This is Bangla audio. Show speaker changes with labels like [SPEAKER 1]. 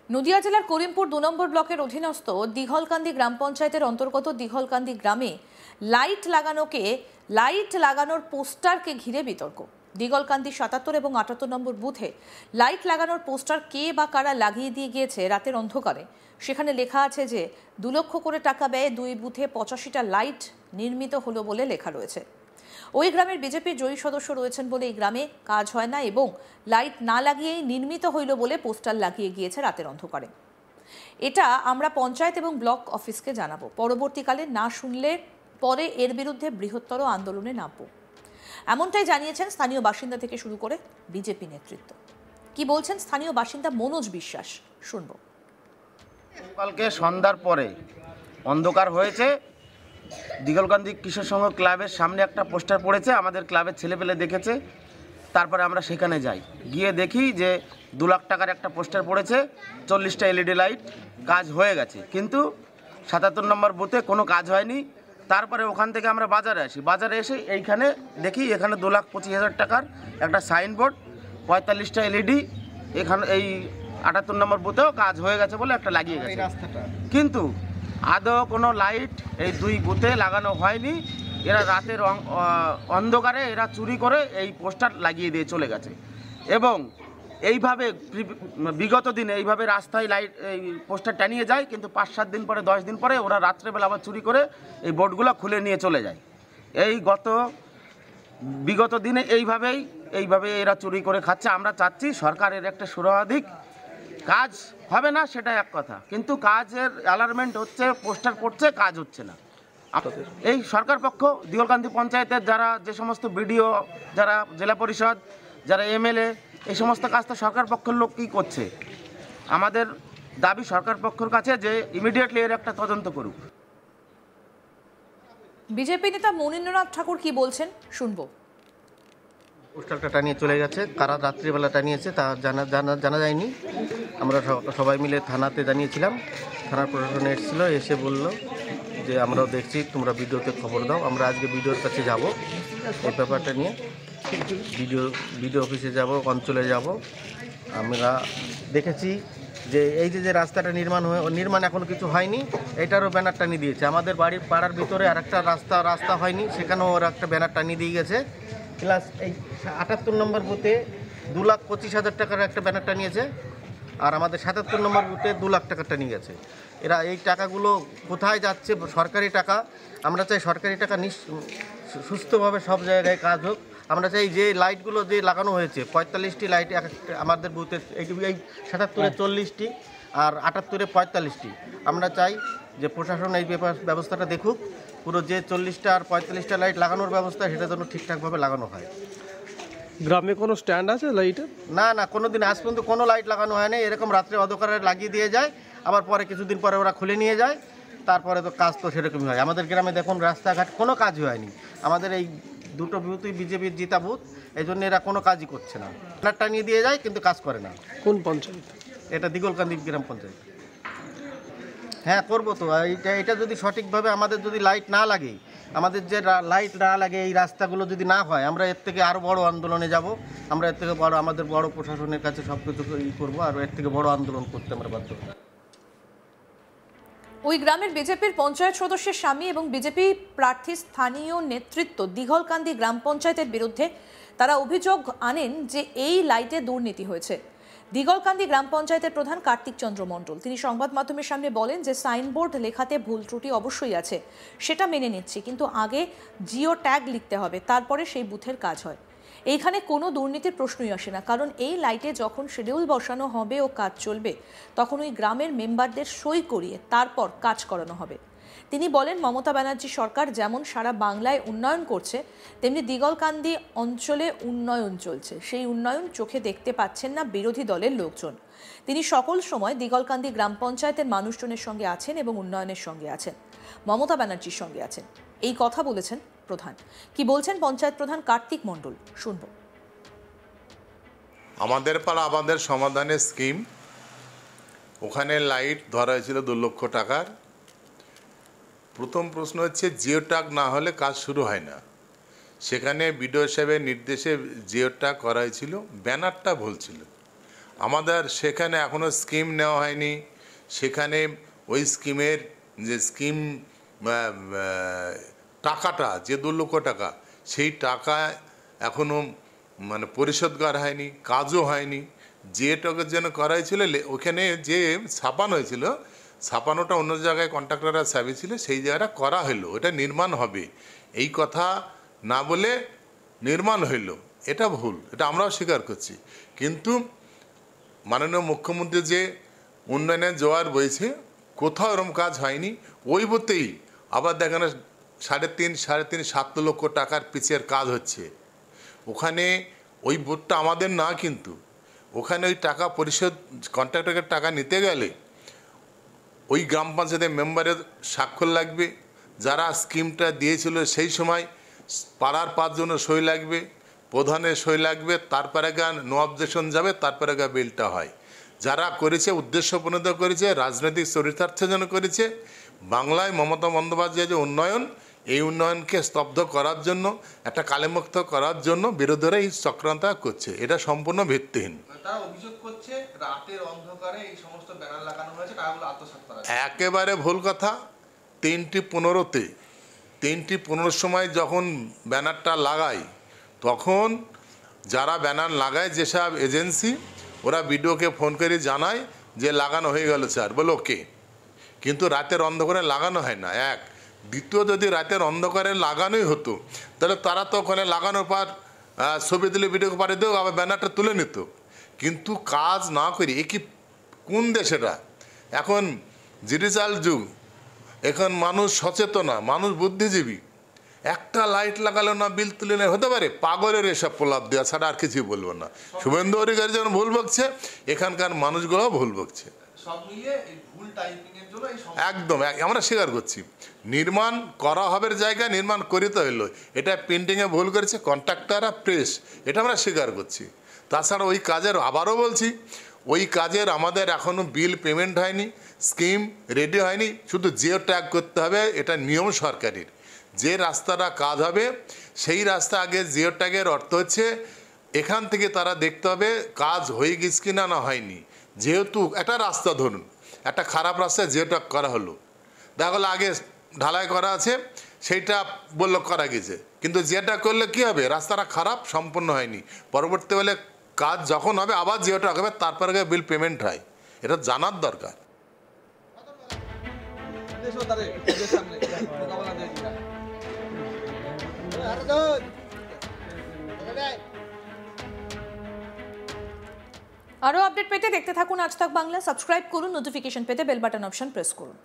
[SPEAKER 1] নদিয়া জেলার করিমপুর ২ নম্বর ব্লকের অধীনস্থ দিঘলকান্দি গ্রাম পঞ্চায়েতের অন্তর্গত দিঘলকান্দি গ্রামে লাইট লাগানোর পোস্টারকে ঘিরে বিতর্ক। দিঘলকান্দি ৭৭ এবং ৭৮ নম্বর বুথে লাইট লাগানোর পোস্টার কে বা কারা লাগিয়ে দিয়ে গিয়েছে রাতের অন্ধকারে। সেখানে লেখা আছে যে ২ লক্ষ করে টাকা ব্যয়ে ২ বুথে ৮৫টা লাইট নির্মিত হলো বলে লেখা রয়েছে। ওই গ্রামের বিজেপির জয়ী সদস্য রয়েছেন বলে এই গ্রামে কাজ হয় না এবং লাইট না লাগিয়েই নির্মিত হইল বলে পোস্টার লাগিয়ে গিয়েছে রাতের অন্ধকারে। এটা আমরা পঞ্চায়েত এবং ব্লক অফিসকে জানাবো। পরবর্তীকালে না শুনলে পরে এর বিরুদ্ধে বৃহত্তর আন্দোলনে নামব, এমনটাই জানিয়েছেন স্থানীয় বাসিন্দা থেকে শুরু করে বিজেপি নেতৃত্ব। কি বলছেন স্থানীয় বাসিন্দা মনোজ বিশ্বাস, শুনবো।
[SPEAKER 2] কালকে সন্ধ্যার পরে অন্ধকার হয়েছে, দিঘলকান্দি কিশোর সংঘ ক্লাবের সামনে একটা পোস্টার পড়েছে, আমাদের ক্লাবের ছেলেপেলে দেখেছে। তারপরে আমরা সেখানে যাই, গিয়ে দেখি যে ২ লাখ টাকার একটা পোস্টার পড়েছে, 40টা LED লাইট কাজ হয়ে গেছে, কিন্তু ৭৭ নম্বর বুথে কোনো কাজ হয়নি। তারপরে ওখান থেকে আমরা বাজারে আসি, বাজারে এসে এইখানে দেখি এখানে ২,২৫,০০০ টাকার একটা সাইনবোর্ড, ৪৫টা LED এখানে এই ৭৮ নম্বর বুথেও কাজ হয়ে গেছে বলে একটা লাগিয়ে গেছে রাস্তাটা, কিন্তু আদৌ কোনো লাইট এই ২ বুথে লাগানো হয়নি। এরা রাতের অন্ধকারে এরা চুরি করে এই পোস্টার লাগিয়ে দিয়ে চলে গেছে এবং এইভাবে বিগত দিনে এইভাবে রাস্তায় লাইট এই পোস্টার টানিয়ে যায়, কিন্তু ৫-৭ দিন পরে ১০ দিন পরে ওরা রাত্রেবেলা আবার চুরি করে এই বোর্ডগুলো খুলে নিয়ে চলে যায়। এই বিগত দিনে এইভাবে এরা চুরি করে খাচ্ছে। আমরা চাচ্ছি সরকারের একটা সুরাধিক কাজ হবে না সেটা এক কথা, কিন্তু কাজের অ্যালার্মেন্ট হচ্ছে, পোস্টার পড়ছে, কাজ হচ্ছে না। এই সরকার পক্ষ দিঘলকান্দি পঞ্চায়েতের যারা যে সমস্ত বিডিও, যারা জেলা পরিষদ, যারা MLA, এই সমস্ত কাজ তো সরকার পক্ষের লোক কী করছে। আমাদের দাবি সরকার পক্ষের কাছে যে ইমিডিয়েটলি এর একটা তদন্ত করুক।
[SPEAKER 1] বিজেপি নেতা মনীন্দ্রনাথ ঠাকুর কি বলছেন শুনবো।
[SPEAKER 3] পোস্টারটা টানিয়ে চলে গেছে, কারা রাত্রিবেলা টানিয়েছে তা জানা যায়নি। আমরা সবাই মিলে থানাতে জানিয়েছিলাম, থানার প্রশাসন এসেছিলো, এসে বলল যে আমরাও দেখছি, তোমরা ভিডিওতে খবর দাও। আমরা আজকে ভিডিওর কাছে যাব, এই ব্যাপারটা নিয়ে ভিডিও অফিসে যাব, অঞ্চলে যাব। আমরা দেখেছি যে এই যে রাস্তাটা নির্মাণ এখনও কিছু হয়নি, এটারও ব্যানার টানিয়ে দিয়েছে। আমাদের পাড়ার ভিতরে আর একটা রাস্তা হয়নি, সেখানেও ওরা একটা ব্যানার টানিয়ে দিয়ে গেছে। প্লাস এই ৭৮ নম্বর বুথে ২,২৫,০০০ টাকার একটা ব্যানার টানিয়েছে, আর আমাদের ৭৭ নম্বর বুথে ২ লাখ টাকাটা নিয়ে গেছে। এরা এই টাকাগুলো কোথায় যাচ্ছে? সরকারি টাকা। আমরা চাই সরকারি টাকা সুস্থভাবে সব জায়গায় কাজ হোক। আমরা চাই যে লাইটগুলো যে লাগানো হয়েছে, ৪৫টি লাইট আমাদের বুথে, এই ৭৭-এ ৪০টি আর ৭৮-এ ৪৫টি। আমরা চাই যে প্রশাসন এই ব্যবস্থাটা দেখুক, পুরো যে ৪০টা আর ৪৫টা লাইট লাগানোর ব্যবস্থা, সেটা যেন ঠিকঠাকভাবে লাগানো হয়।
[SPEAKER 4] গ্রামে কোনো স্ট্যান্ড আছে লাইটের?
[SPEAKER 3] না, কোনো দিন আজ পর্যন্ত কোনো লাইট লাগানো হয় না। এরকম রাত্রে অন্ধকারে লাগিয়ে দিয়ে যায়, আবার পরে কিছুদিন পরে ওরা খুলে নিয়ে যায়। তারপরে তো কাজ তো সেরকমই হয়। আমাদের গ্রামে দেখুন রাস্তাঘাট কোনো কাজ হয়নি। আমাদের এই 2টো বুথই বিজেপির জিতা বুথ, এই জন্য এরা কোনো কাজই করছে না। ব্যানারটা নিয়ে দিয়ে যায় কিন্তু কাজ করে না।
[SPEAKER 4] কোন পঞ্চায়েত
[SPEAKER 3] এটা? দিঘলকান্দি গ্রাম পঞ্চায়েত। হ্যাঁ, করবো তো। এটা যদি সঠিকভাবে আমাদের যদি লাইট না লাগে, আমাদের যে লাইট না লাগে, এই রাস্তাগুলো যদি না হয়, আমরা এর থেকে আরও বড় আন্দোলনে যাব। আমরা এর থেকে আমাদের বড় প্রশাসনের কাছে সব কিছু করবো, আর এর থেকে বড় আন্দোলন করতে আমরা বাধ্য হব।
[SPEAKER 1] ওই গ্রামের বিজেপির পঞ্চায়েত সদস্যের স্বামী এবং বিজেপি প্রার্থী স্থানীয় নেতৃত্ব দিঘলকান্দি গ্রাম পঞ্চায়েতের বিরুদ্ধে তারা অভিযোগ আনেন যে এই লাইটে দুর্নীতি হয়েছে। দিঘলকান্দি গ্রাম পঞ্চায়েতের প্রধান কার্তিক চন্দ্র মণ্ডল তিনি সংবাদ মাধ্যমের সামনে বলেন যে সাইনবোর্ড লেখাতে ভুল ত্রুটি অবশ্যই আছে, সেটা মেনে নিচ্ছি, কিন্তু আগে জিও ট্যাগ লিখতে হবে, তারপরে সেই বুথের কাজ হয়। এইখানে কোনো দুর্নীতির প্রশ্নই আসে না, কারণ এই লাইটে যখন শিডিউল বসানো হবে ও কাজ চলবে, তখন ওই গ্রামের মেম্বারদের সই করিয়ে তারপর কাজ করানো হবে। তিনি বলেন মমতা ব্যানার্জি সরকার যেমন সারা বাংলায় উন্নয়ন করছে, তেমনি দিঘলকান্দি অঞ্চলে উন্নয়ন চলছে। সেই উন্নয়ন চোখে দেখতে পাচ্ছেন না বিরোধী দলের লোকজন। তিনি সকল সময় দিঘলকান্দি গ্রাম পঞ্চায়েতের মানুষজনের সঙ্গে আছেন এবং উন্নয়নের সঙ্গে আছেন, মমতা ব্যানার্জির সঙ্গে আছেন। এই কথা বলেছেন প্রধান। কি বলছেন পঞ্চায়েত প্রধান কার্তিক মণ্ডল, শুনব।
[SPEAKER 5] আমাদের পাড়া আমাদের সমাধানের স্কিম, ওখানে লাইট ধরা হয়েছিল ২ লক্ষ টাকার। প্রথম প্রশ্ন হচ্ছে জিও ট্যাগ না হলে কাজ শুরু হয় না। সেখানে বিডিও সাহেবের নির্দেশে জিও ট্যাগ করা হয়েছিল, ব্যানারটা ভুল ছিল। আমাদের সেখানে এখনও স্কিম নেওয়া হয়নি। সেখানে ওই স্কিমের যে স্কিম টাকাটা যে 2 লক্ষ টাকা, সেই টাকা এখনও মানে পরিশোধ করা হয়নি, কাজও হয়নি। যেটাকে যেন করা হয়েছিল ওখানে যে ছাপানো হয়েছিল, ছাপানোটা অন্য জায়গায় কন্ট্রাক্টররা ছাপিয়েছিল, সেই জায়গাটা করা হলো, এটা নির্মাণ হবে এই কথা না বলে নির্মাণ হইল, এটা ভুল, এটা আমরাও স্বীকার করছি। কিন্তু মাননীয় মুখ্যমন্ত্রী যে উন্নয়নের জোয়ার বইছে, কোথাও এরকম কাজ হয়নি। ওই বতেই আবার দেখেন 7.5 লক্ষ টাকার পিচের কাজ হচ্ছে। ওখানে ওই বোর্ডটা আমাদের না, কিন্তু ওখানে ওই টাকা পরিশোধ কন্ট্রাক্টরের টাকা নিতে গেলে ওই গ্রাম পঞ্চায়েতের মেম্বারের স্বাক্ষর লাগবে, যারা স্কিমটা দিয়েছিল সেই সময় পাড়ার 5 জনের সই লাগবে, প্রধানের সই লাগবে, তারপরে গা নো অবজেকশন যাবে, তারপরে গা বিলটা হয়। যারা করেছে উদ্দেশ্য প্রণোদিত করেছে, রাজনৈতিক চরিতার্থের জন্য করেছে। বাংলায় মমতা বন্দ্যোপাধ্যায় যে উন্নয়ন, এই উন্নয়নকে স্তব্ধ করার জন্য, একটা কালেমুক্ত করার জন্য বিরোধীরা এই চক্রান্ত করছে। এটা সম্পূর্ণ ভিত্তিহীন।
[SPEAKER 3] তারা অভিযোগ করছে রাতের অন্ধকারে এই সমস্ত ব্যানার লাগানো হয়েছে, টাকাগুলো আত্মসাৎ করা হয়েছে।
[SPEAKER 5] একেবারে ভুল কথা। 3:15 সময় যখন ব্যানারটা লাগাই, তখন যারা ব্যানার লাগায় যেসব এজেন্সি, ওরা বিডিওকে ফোন করে জানায় যে লাগানো হয়ে গেল স্যার, বলে ওকে। কিন্তু রাতের অন্ধকারে লাগানো হয় না, এক। দ্বিতীয়, যদি রাতের অন্ধকারে লাগানোই হতো, তাহলে তারা তো ওখানে লাগানোর পর ছবি তুলে ভিডিও পাঠিয়ে দেও, আবার ব্যানারটা তুলে নিত। কিন্তু কাজ না করি, এ কি কোন দেশ এটা? এখন ডিজিটাল যুগ, এখন মানুষ সচেতনা, মানুষ বুদ্ধিজীবী। একটা লাইট লাগালো না, বিল তুলে নেয়, হতে পারে পাগলের এসব প্রলাপ দেওয়া ছাড়া আর কিছুই বলবো না। শুভেন্দু অধিকারী যেমন ভুল বকছে, এখানকার মানুষগুলোও ভুল বকছে।
[SPEAKER 3] সব মিলিয়ে এই ভুল টাইপিং এর জন্য
[SPEAKER 5] একদম আমরা স্বীকার করছি, নির্মাণ করা হবে জায়গায় নির্মাণ করিতে হইলো, এটা প্রিন্টিংয়ে ভুল করেছে কন্ট্রাক্টররা, প্রেস, এটা আমরা স্বীকার করছি। তাছাড়া ওই কাজের, আবারও বলছি, ওই কাজের আমাদের এখনও বিল পেমেন্ট হয়নি, স্কিম রেডি হয়নি, শুধু জিও ট্যাগ করতে হবে, এটা নিয়ম সরকারের। যে রাস্তাটা কাজ হবে সেই রাস্তা আগে জিও ট্যাগের অর্থ হচ্ছে এখান থেকে তারা দেখতে হবে কাজ হয়ে গেছে কি না, না হয়নি। যেহেতু একটা রাস্তা, ধরুন একটা খারাপ রাস্তায় জিও ট্যাগ করা হলো, দেখা গেলো আগে ঢালাই করা আছে, সেইটা বললো করা গেছে, কিন্তু যেটা করলে কি হবে, রাস্তাটা খারাপ, সম্পূর্ণ হয়নি, পরবর্তী বলে কাজ যখন হবে আবার জিও ট্যাগ হবে, তারপরে বিল পেমেন্ট হয়, এটা জানার দরকার।
[SPEAKER 1] আরও আপডেট পেতে দেখতে থাকুন আজ তাক বাংলা। সাবস্ক্রাইব করুন, নোটিফিকেশন পেতে বেল বাটন অপশন প্রেস করুন।